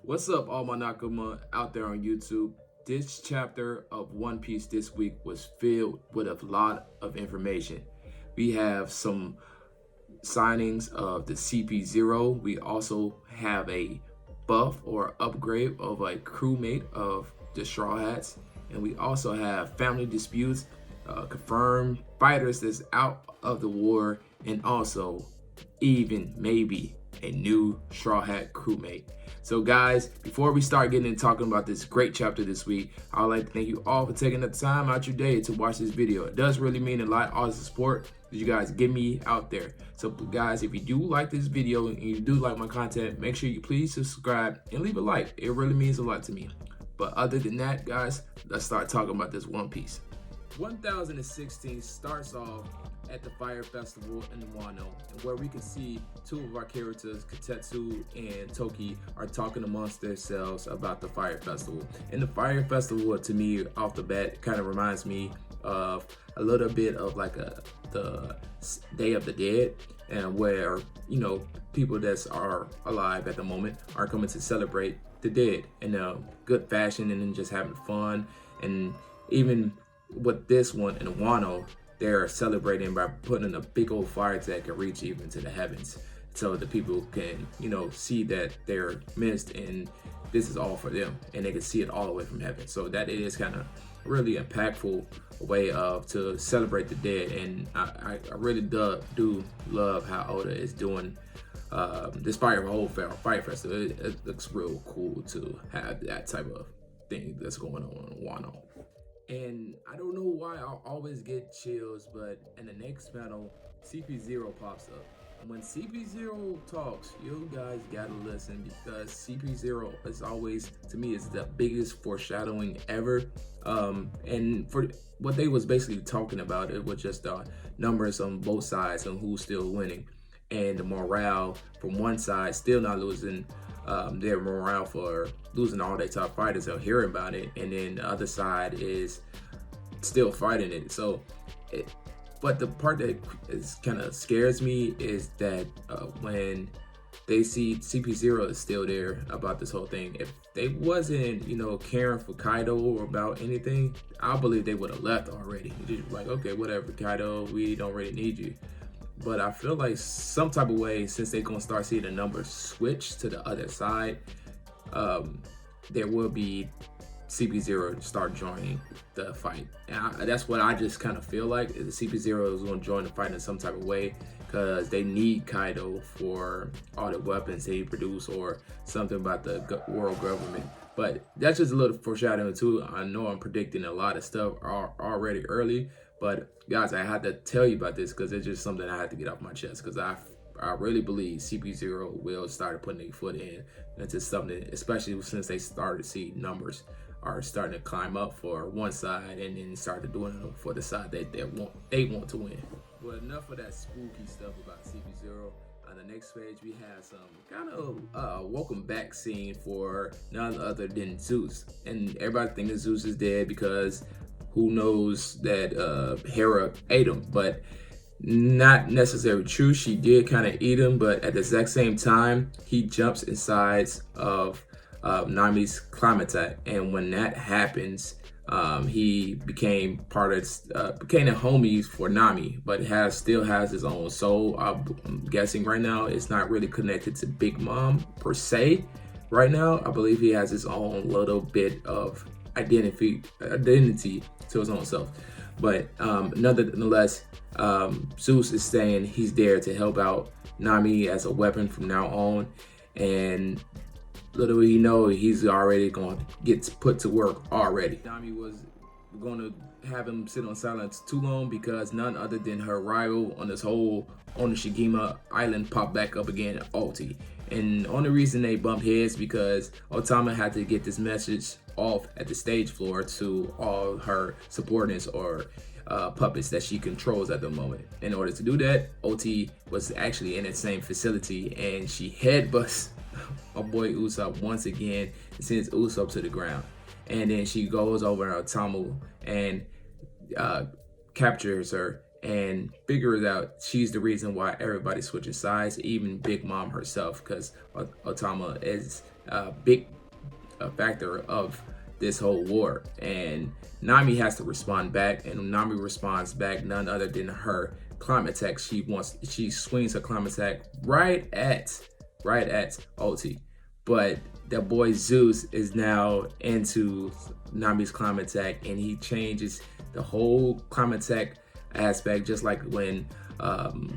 What's up, all my Nakama out there on YouTube? This chapter of One Piece this week was filled with a lot of information. We have some signings of the CP0. We also have a buff or upgrade of a crewmate of the Straw Hats. And we also have family disputes, confirmed fighters that's out of the war, and also even maybe a new Straw Hat crewmate. So guys, before we start getting into talking about this great chapter this week, I would like to thank you all for taking the time out your day to watch this video. It does really mean a lot, all the support that you guys give me out there. So guys, if you do like this video and you do like my content, make sure you please subscribe and leave a like. It really means a lot to me. But other than that, guys, let's start talking about this One Piece. 1016 starts off at the Fire Festival in Wano, and where we can see two of our characters, Katetsu and Toki, are talking amongst themselves about the Fire Festival. And the Fire Festival, to me, off the bat, kind of reminds me of a little bit of like the Day of the Dead, and where, you know, people that are alive at the moment are coming to celebrate the dead in a good fashion and then just having fun. And even with this one in Wano, they're celebrating by putting a big old fire that can reach even to the heavens, so the people can, you know, see that they're missed and this is all for them, and they can see it all the way from heaven. So that is kind of really impactful way of to celebrate the dead. And I really do love how Oda is doing this whole fire festival. It looks real cool to have that type of thing that's going on in Wano. And I don't know why I'll always get chills, but in the next panel, CP0 pops up. And when CP0 talks, you guys gotta listen, because CP0 is always, to me, is the biggest foreshadowing ever. And for what they was basically talking about, it was just numbers on both sides and who's still winning. And the morale from one side still not losing their morale for losing all their top fighters. They'll hear about it, and then the other side is still fighting it. So but the part that is kind of scares me is that when they see CP0 is still there about this whole thing, if they wasn't, you know, caring for Kaido or about anything, I believe they would have left already. Just like, okay, whatever, Kaido, we don't really need you. But I feel like some type of way, since they're gonna start seeing the numbers switch to the other side, there will be CP0 start joining the fight. And that's what I just kind of feel like, is CP0 is gonna join the fight in some type of way, because they need Kaido for all the weapons they produce or something about the world government. But that's just a little foreshadowing too. I know I'm predicting a lot of stuff already early, but guys, I had to tell you about this because it's just something I had to get off my chest, because I really believe CP0 will start putting their foot into something, especially since they started to see numbers are starting to climb up for one side, and then started doing it for the side that they want to win. But enough of that spooky stuff about CP0. On the next page, we have some kind of welcome back scene for none other than Zeus. And everybody thinks Zeus is dead because who knows that Hera ate him, but not necessarily true. She did kind of eat him, but at the exact same time, he jumps inside of Nami's climate, and when that happens, he became became a homie for Nami, but still has his own soul. I'm guessing right now it's not really connected to Big Mom per se. Right now, I believe he has his own little bit of identity to his own self. But nonetheless, Zeus is saying he's there to help out Nami as a weapon from now on, and little he know, he's already going to get put to work already. Nami was going to have him sit on silence too long, because none other than her rival on the Shigima Island popped back up again, Ulti. And the only reason they bumped heads because Otama had to get this message off at the stage floor to all her subordinates or puppets that she controls at the moment. In order to do that, OT was actually in the same facility, and she headbutts my boy Usopp once again and sends Usopp to the ground. And then she goes over to Otama and captures her and figures out she's the reason why everybody switches sides, even Big Mom herself, because Otama is a big factor of this whole war. And Nami has to respond back, and Nami responds back none other than her climate attack. She swings her climate attack right at Ulti. But that boy Zeus is now into Nami's climate attack, and he changes the whole climate attack aspect, just like when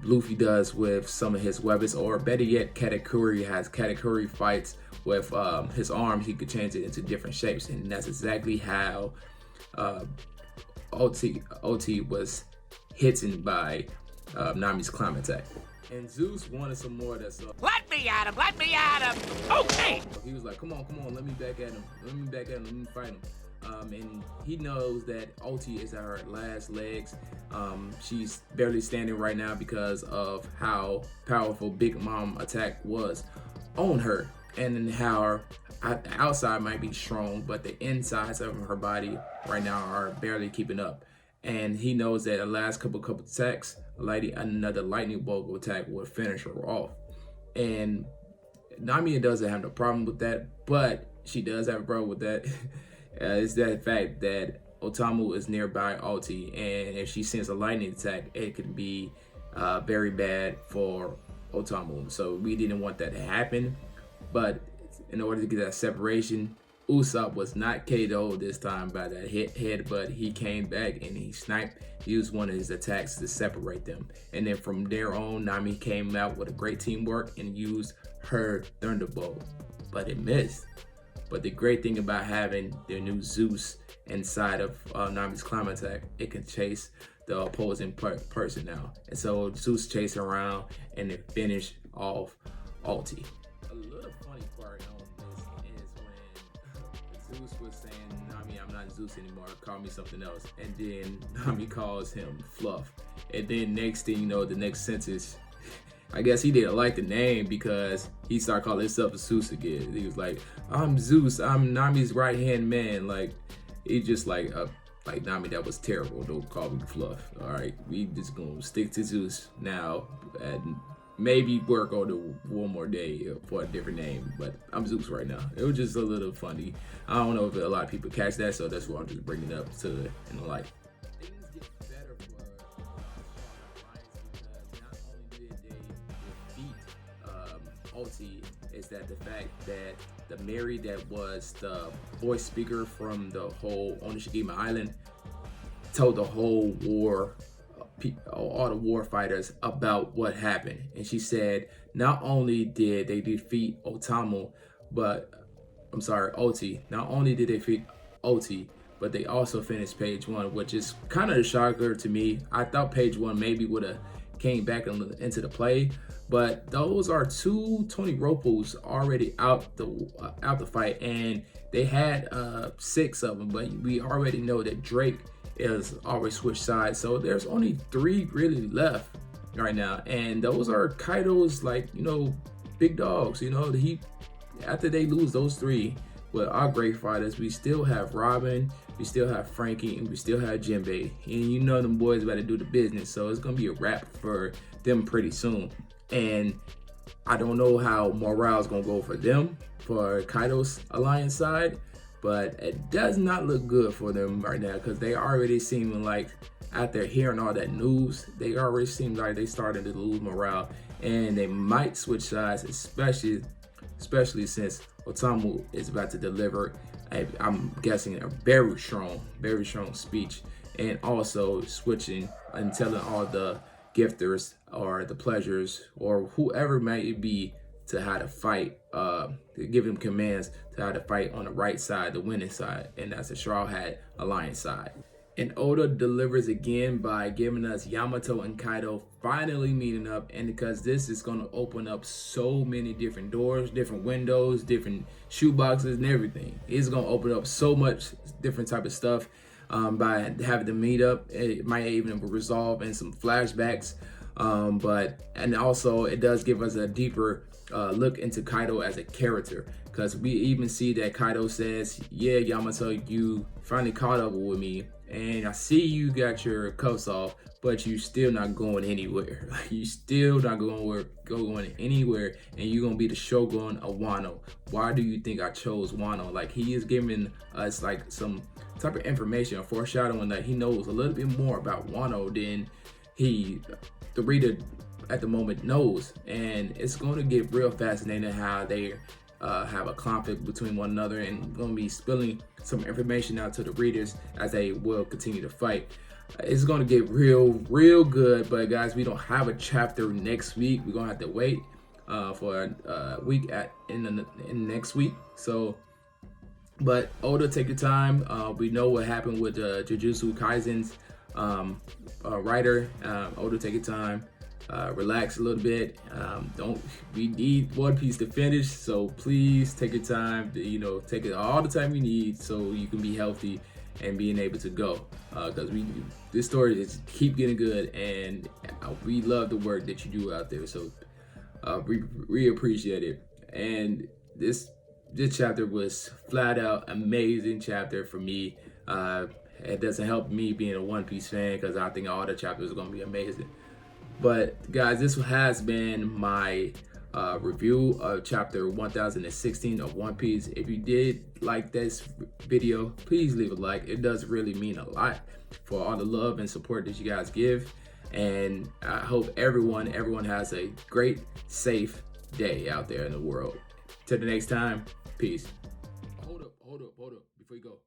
Luffy does with some of his weapons, or better yet, Katakuri has Katakuri fights with his arms. He could change it into different shapes, and that's exactly how OT was hidden by Nami's climate attack. And Zeus wanted some more of that stuff. Let me at him! Let me at him! Okay! He was like, come on, let me back at him. Let me fight him. And he knows that OT is at her last legs. She's barely standing right now because of how powerful Big Mom attack was on her, and then how her outside might be strong, but the insides of her body right now are barely keeping up. And he knows that the last couple attacks, another lightning bolt attack would finish her off. And Nami doesn't have no problem with that, but she does have a problem with that. It's that fact that Otamu is nearby Ulti, and if she sends a lightning attack, it could be very bad for Otamu. So we didn't want that to happen. But in order to get that separation, Usopp was not KO'd this time by that head, but he came back and he sniped. He used one of his attacks to separate them. And then from there on, Nami came out with a great teamwork and used her Thunderbolt, but it missed. But the great thing about having the new Zeus inside of Nami's climate attack, it can chase the opposing person now. And so Zeus chased around and it finished off Ulti. A little funny part on this is when Zeus was saying, Nami, I'm not Zeus anymore, call me something else. And then Nami calls him Fluff. And then next thing you know, the next sentence, I guess he didn't like the name because he started calling himself Zeus again. He was like, I'm Zeus, I'm Nami's right-hand man. Like, he just like Nami, that was terrible. Don't call me Fluff. All right, we just gonna stick to Zeus now and maybe work on it one more day for a different name. But I'm Zeus right now. It was just a little funny. I don't know if a lot of people catch that, so that's why I'm just bringing it up to in the light. Ulti is that the fact that the Mary that was the voice speaker from the whole Onishigima Island told the whole war, all the war fighters about what happened. And she said not only did they defeat Oti, not only did they defeat Oti, but they also finished page 1, which is kind of a shocker to me. I thought page 1 maybe would have came back into the play, but those are 2 Tony Ropos already out the fight, and they had 6 of them, but we already know that Drake is always switched sides, so there's only 3 really left right now, and those are Kaido's, like, you know, big dogs. You know, after they lose those 3 with our great fighters, we still have Robin, we still have Frankie, and we still have Jinbei, and you know them boys about to do the business, so it's gonna be a wrap for them pretty soon. And I don't know how morale's gonna go for them, for Kaido's alliance side, but it does not look good for them right now, because they already seem like, after hearing all that news, they already seem like they started to lose morale, and they might switch sides, especially since Otamu is about to deliver, I'm guessing, a very strong speech, and also switching and telling all the gifters or the pleasures or whoever might be to how to fight, to give them commands to how to fight on the right side, the winning side, and that's the Straw Hat Alliance side. And Oda delivers again by giving us Yamato and Kaido finally meeting up, and because this is going to open up so many different doors, different windows, different shoeboxes and everything. It's going to open up so much different type of stuff by having them meet up. It might even resolve in some flashbacks, and also it does give us a deeper look into Kaido as a character, because we even see that Kaido says, yeah, Yamato, you finally caught up with me, and I see you got your cuffs off, but you still not going anywhere. You still not going anywhere, and you're gonna be the Shogun of Wano. Why do you think I chose Wano? Like, he is giving us like some type of information or foreshadowing that he knows a little bit more about Wano than the reader at the moment knows. And it's going to get real fascinating how they have a conflict between one another, and going to be spilling some information out to the readers as they will continue to fight. It's going to get real good. But guys, we don't have a chapter next week. We're going to have to wait for a week in next week. So, but Oda, take your time. We know what happened with Jujutsu Kaisen's writer. Oda, take your time. Relax a little bit. We need One Piece to finish, so please take your time. Take it all the time you need so you can be healthy and being able to go. Because this story is keep getting good, and we love the work that you do out there. So we appreciate it. And this chapter was flat out amazing chapter for me. It doesn't help me being a One Piece fan, because I think all the chapters are gonna be amazing. But guys, this has been my review of chapter 1016 of One Piece. If you did like this video, please leave a like. It does really mean a lot for all the love and support that you guys give. And I hope everyone has a great, safe day out there in the world. Till the next time, peace. Hold up. Before you go,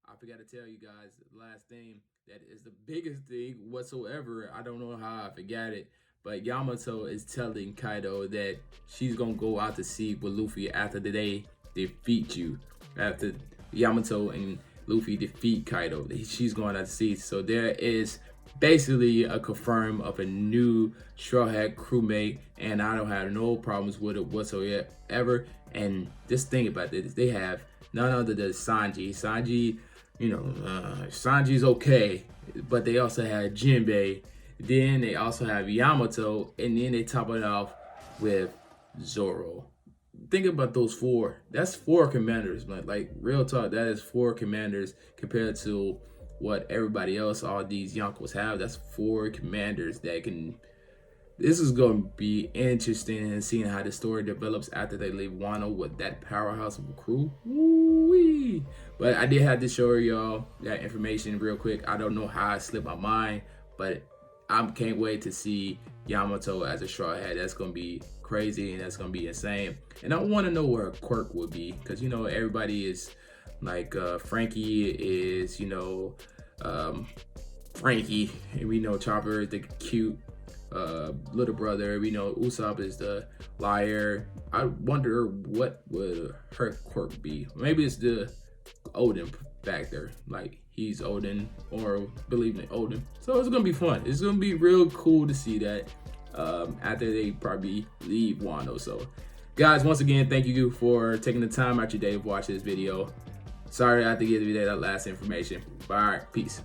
I forgot to tell you guys the last thing that is the biggest thing whatsoever. I don't know how I forgot it, but Yamato is telling Kaido that she's gonna go out to sea with Luffy after they defeat you. After Yamato and Luffy defeat Kaido, she's going out to sea. So there is basically a confirm of a new Straw Hat crewmate, and I don't have no problems with it whatsoever. And just think about this: they have none other than Sanji. Sanji's okay, but they also have Jinbei. Then they also have Yamato, and then they top it off with Zoro. Think about those four. That's four commanders, man. Like, real talk, that is four commanders compared to what everybody else, all these Yonkos have. That's four commanders that can. This is going to be interesting, and seeing how the story develops after they leave Wano with that powerhouse of a crew. Woo-wee. But I did have to show y'all that information real quick. I don't know how it slipped my mind, but I can't wait to see Yamato as a Straw Hat. That's going to be crazy, and that's going to be insane. And I want to know where Quirk would be, because, everybody is like, Frankie is, Frankie, and we know Chopper is the cute little brother. We know Usopp is the liar. I wonder what would her quirk be. Maybe it's the Odin factor, like he's Odin or believe in Odin. So it's gonna be fun. It's gonna be real cool to see that after they probably leave Wano. So guys, once again, thank you for taking the time out your day to watch this video. Sorry I had to give you that last information. But all right, peace.